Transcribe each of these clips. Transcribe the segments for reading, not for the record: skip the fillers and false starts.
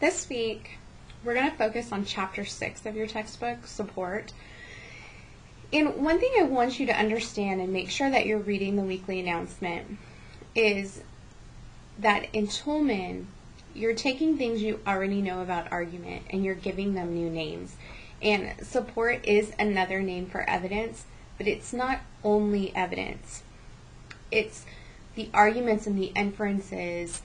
This week, we're going to focus on Chapter 6 of your textbook, Support. And one thing I want you to understand and make sure that you're reading the weekly announcement is that in Toulmin, you're taking things you already know about argument and you're giving them new names. And support is another name for evidence, but it's not only evidence. It's the arguments and the inferences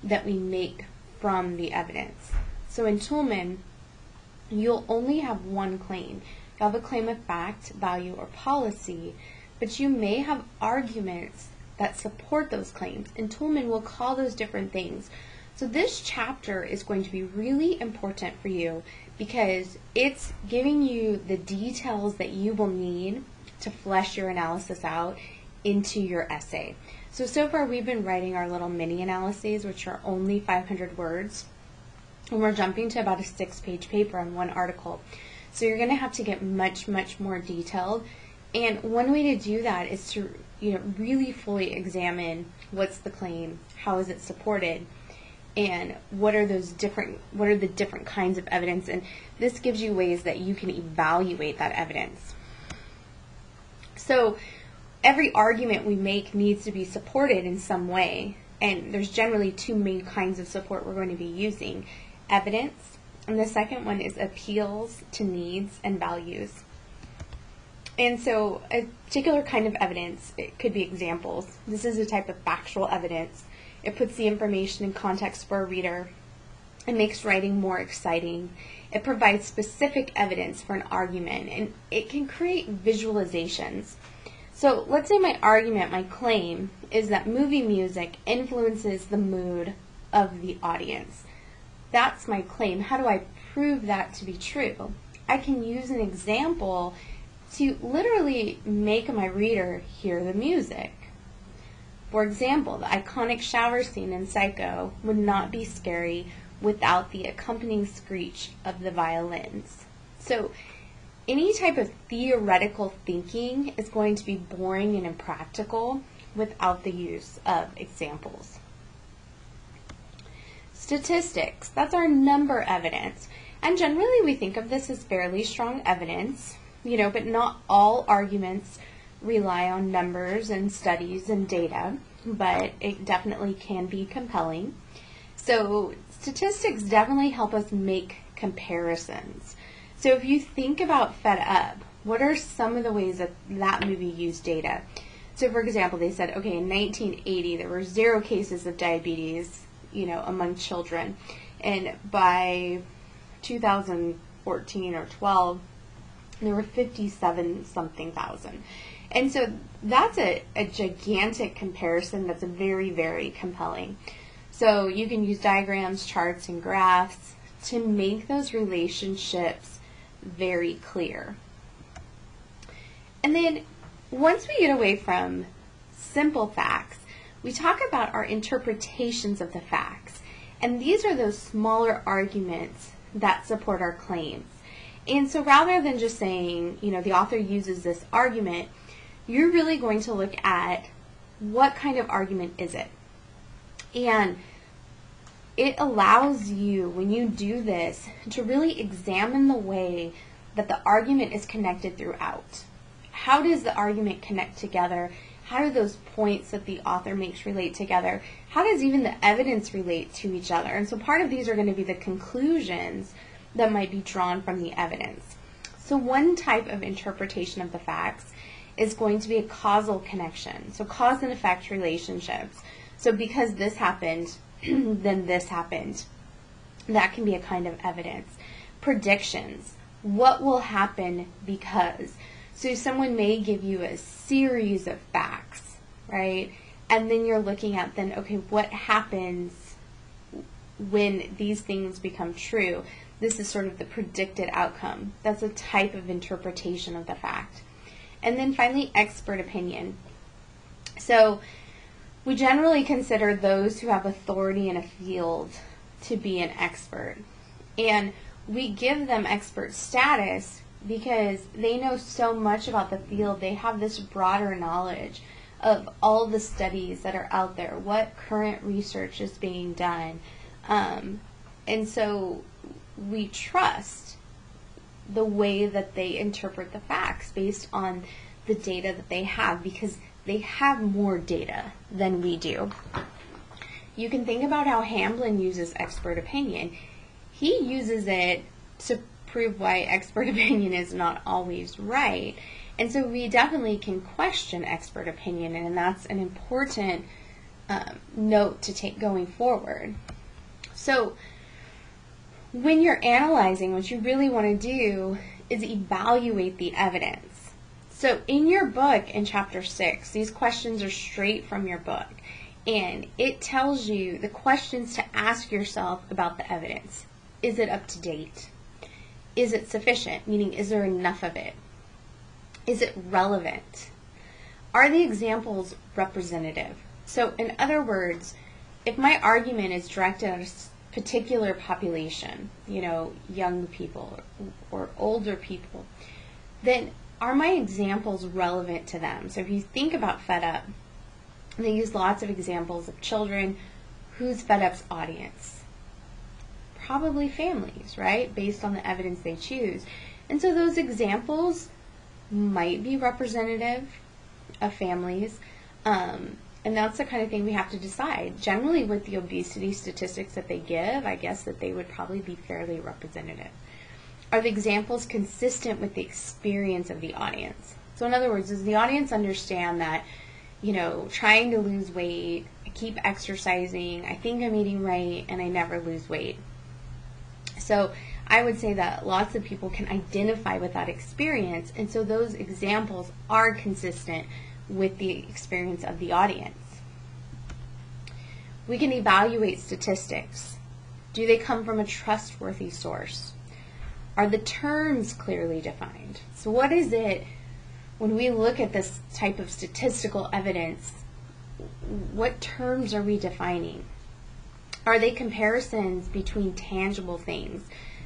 that we make from the evidence. So in Toulmin, you'll only have one claim. You'll have a claim of fact, value, or policy, but you may have arguments that support those claims. And Toulmin will call those different things. So this chapter is going to be really important for you because it's giving you the details that you will need to flesh your analysis out into your essay. So far we've been writing our little mini analyses, which are only 500 words, and we're jumping to about a 6-page paper on one article. So you're going to have to get much, much more detailed. And one way to do that is to really fully examine what's the claim, how is it supported, and what are the different kinds of evidence. And this gives you ways that you can evaluate that evidence. So every argument we make needs to be supported in some way, and there's generally two main kinds of support we're going to be using: evidence, and the second one is appeals to needs and values. And so a particular kind of evidence, it could be examples. This is a type of factual evidence. It puts the information in context for a reader. It makes writing more exciting. It provides specific evidence for an argument, and it can create visualizations. So let's say my argument, my claim, is that movie music influences the mood of the audience. That's my claim. How do I prove that to be true? I can use an example to literally make my reader hear the music. For example, the iconic shower scene in Psycho would not be scary without the accompanying screech of the violins. So any type of theoretical thinking is going to be boring and impractical without the use of examples. Statistics, that's our number evidence. And generally we think of this as fairly strong evidence, but not all arguments rely on numbers and studies and data, but it definitely can be compelling. So statistics definitely help us make comparisons. So if you think about Fed Up, what are some of the ways that that movie used data? So for example, they said, okay, in 1980 there were 0 cases of diabetes, among children, and by 2014 or 12, there were 57-something thousand. And so that's a gigantic comparison that's very, very compelling. So you can use diagrams, charts, and graphs to make those relationships very clear. And then once we get away from simple facts, we talk about our interpretations of the facts. And these are those smaller arguments that support our claims. And so rather than just saying, the author uses this argument, you're really going to look at what kind of argument is it. And it allows you, when you do this, to really examine the way that the argument is connected throughout. How does the argument connect together? How do those points that the author makes relate together? How does even the evidence relate to each other? And so part of these are going to be the conclusions that might be drawn from the evidence. So one type of interpretation of the facts is going to be a causal connection. So cause and effect relationships. So because this happened, then this happened. That can be a kind of evidence. Predictions. What will happen because? So someone may give you a series of facts, right? And then you're looking at then, okay, what happens when these things become true? This is sort of the predicted outcome. That's a type of interpretation of the fact. And then finally, expert opinion. So we generally consider those who have authority in a field to be an expert. And we give them expert status because they know so much about the field. They have this broader knowledge of all the studies that are out there, what current research is being done, And so we trust the way that they interpret the facts based on the data that they have, because they have more data than we do. You can think about how Hamblin uses expert opinion. He uses it to prove why expert opinion is not always right. And so we definitely can question expert opinion, and that's an important note to take going forward. So when you're analyzing, what you really want to do is evaluate the evidence. So in your book, in chapter 6, these questions are straight from your book, and it tells you the questions to ask yourself about the evidence. Is it up to date? Is it sufficient? Meaning, is there enough of it? Is it relevant? Are the examples representative? So in other words, if my argument is directed at a particular population, young people or older people, then are my examples relevant to them? So if you think about Fed Up, they use lots of examples of children. Who's Fed Up's audience? Probably families, right? Based on the evidence they choose. And so those examples might be representative of families. And that's the kind of thing we have to decide. Generally, with the obesity statistics that they give, I guess that they would probably be fairly representative. Are the examples consistent with the experience of the audience? So in other words, does the audience understand that, trying to lose weight, I keep exercising, I think I'm eating right, and I never lose weight? So I would say that lots of people can identify with that experience, and so those examples are consistent with the experience of the audience. We can evaluate statistics. Do they come from a trustworthy source? Are the terms clearly defined? So what is it, when we look at this type of statistical evidence, what terms are we defining? Are they comparisons between tangible things?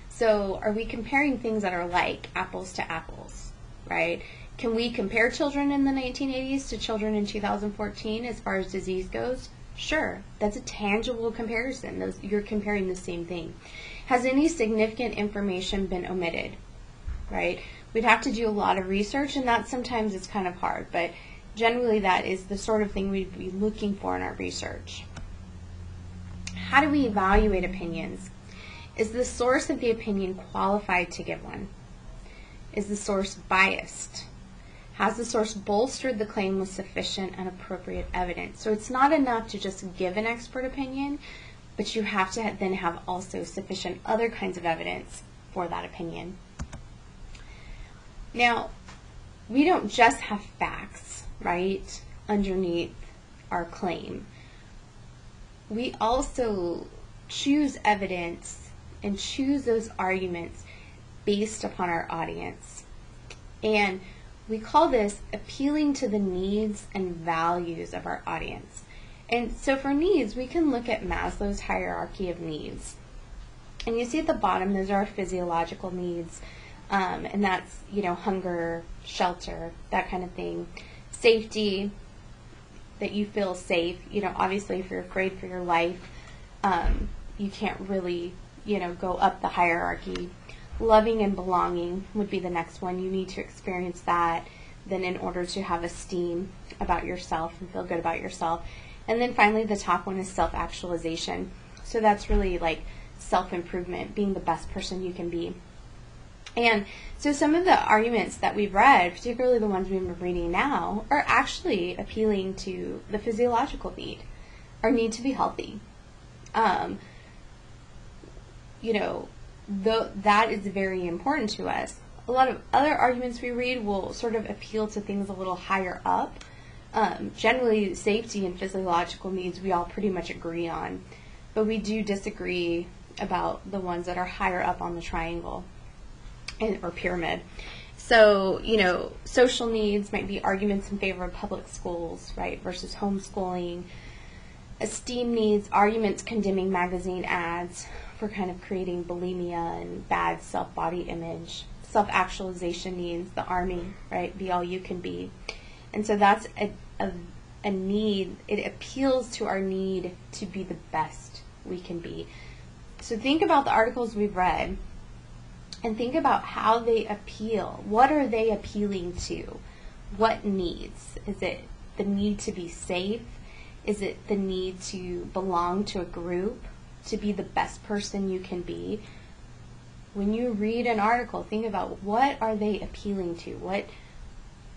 So are we comparing things that are like apples to apples, right? Can we compare children in the 1980s to children in 2014 as far as disease goes? Sure, that's a tangible comparison. You're comparing the same thing. Has any significant information been omitted, right? We'd have to do a lot of research, and that sometimes it's kind of hard, but generally that is the sort of thing we'd be looking for in our research. How do we evaluate opinions? Is the source of the opinion qualified to give one? Is the source biased? Has the source bolstered the claim with sufficient and appropriate evidence? So it's not enough to just give an expert opinion, but you have to then have also sufficient other kinds of evidence for that opinion. Now, we don't just have facts, right, underneath our claim. We also choose evidence and choose those arguments based upon our audience. And we call this appealing to the needs and values of our audience. And so for needs, we can look at Maslow's hierarchy of needs. And you see at the bottom, those are our physiological needs. And that's, hunger, shelter, that kind of thing. Safety, that you feel safe. Obviously if you're afraid for your life, you can't really, go up the hierarchy. Loving and belonging would be the next one. You need to experience that then in order to have esteem about yourself and feel good about yourself. And then finally, the top one is self-actualization. So that's really like self-improvement, being the best person you can be. And so some of the arguments that we've read, particularly the ones we've been reading now, are actually appealing to the physiological need, our need to be healthy. That is very important to us. A lot of other arguments we read will sort of appeal to things a little higher up. Generally, safety and physiological needs we all pretty much agree on, but we do disagree about the ones that are higher up on the triangle or pyramid. So, social needs might be arguments in favor of public schools, right, versus homeschooling. Esteem needs, arguments condemning magazine ads for kind of creating bulimia and bad self-body image. Self-actualization needs, the army, right, be all you can be. And so that's a need. It appeals to our need to be the best we can be. So think about the articles we've read and think about how they appeal. What are they appealing to? What needs? Is it the need to be safe? Is it the need to belong to a group, to be the best person you can be? When you read an article, think about what are they appealing to? What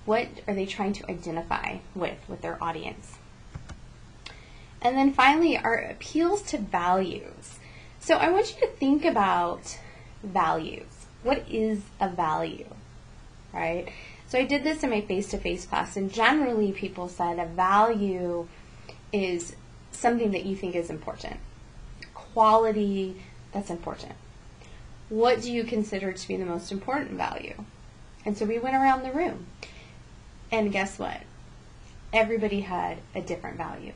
are they trying to identify with their audience? And then finally, our appeals to values. So I want you to think about values. What is a value, right? So I did this in my face-to-face class, and generally people said a value is something that you think is important. Quality, that's important. What do you consider to be the most important value? And so we went around the room, and guess what? Everybody had a different value.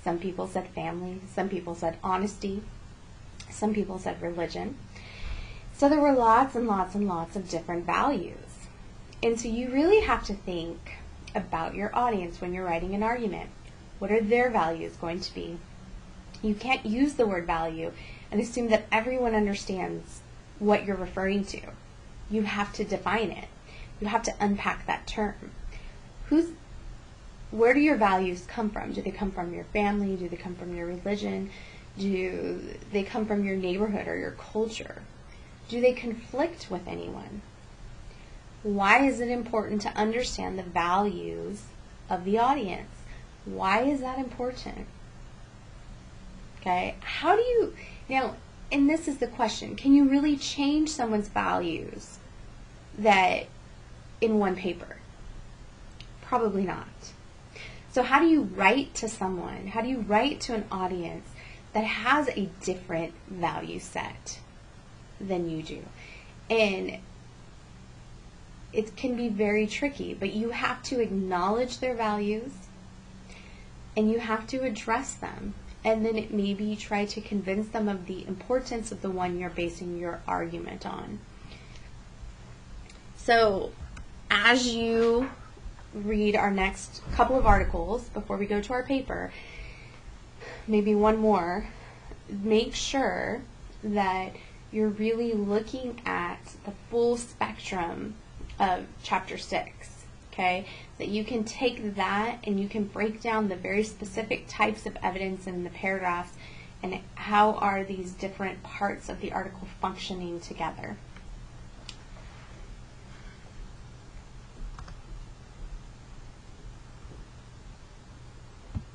Some people said family, some people said honesty, some people said religion. So there were lots and lots and lots of different values. And so you really have to think about your audience when you're writing an argument. What are their values going to be? You can't use the word value and assume that everyone understands what you're referring to. You have to define it. You have to unpack that term. Where do your values come from? Do they come from your family? Do they come from your religion? Do they come from your neighborhood or your culture? Do they conflict with anyone? Why is it important to understand the values of the audience? Why is that important? Okay, how do you, now, and this is the question, can you really change someone's values that in one paper? Probably not. So how do you write to someone? How do you write to an audience that has a different value set than you do? And it can be very tricky, but you have to acknowledge their values and you have to address them. And then maybe try to convince them of the importance of the one you're basing your argument on. So as you read our next couple of articles before we go to our paper, maybe one more, make sure that you're really looking at the full spectrum of chapter 6, okay? That you can take that and you can break down the very specific types of evidence in the paragraphs and how are these different parts of the article functioning together.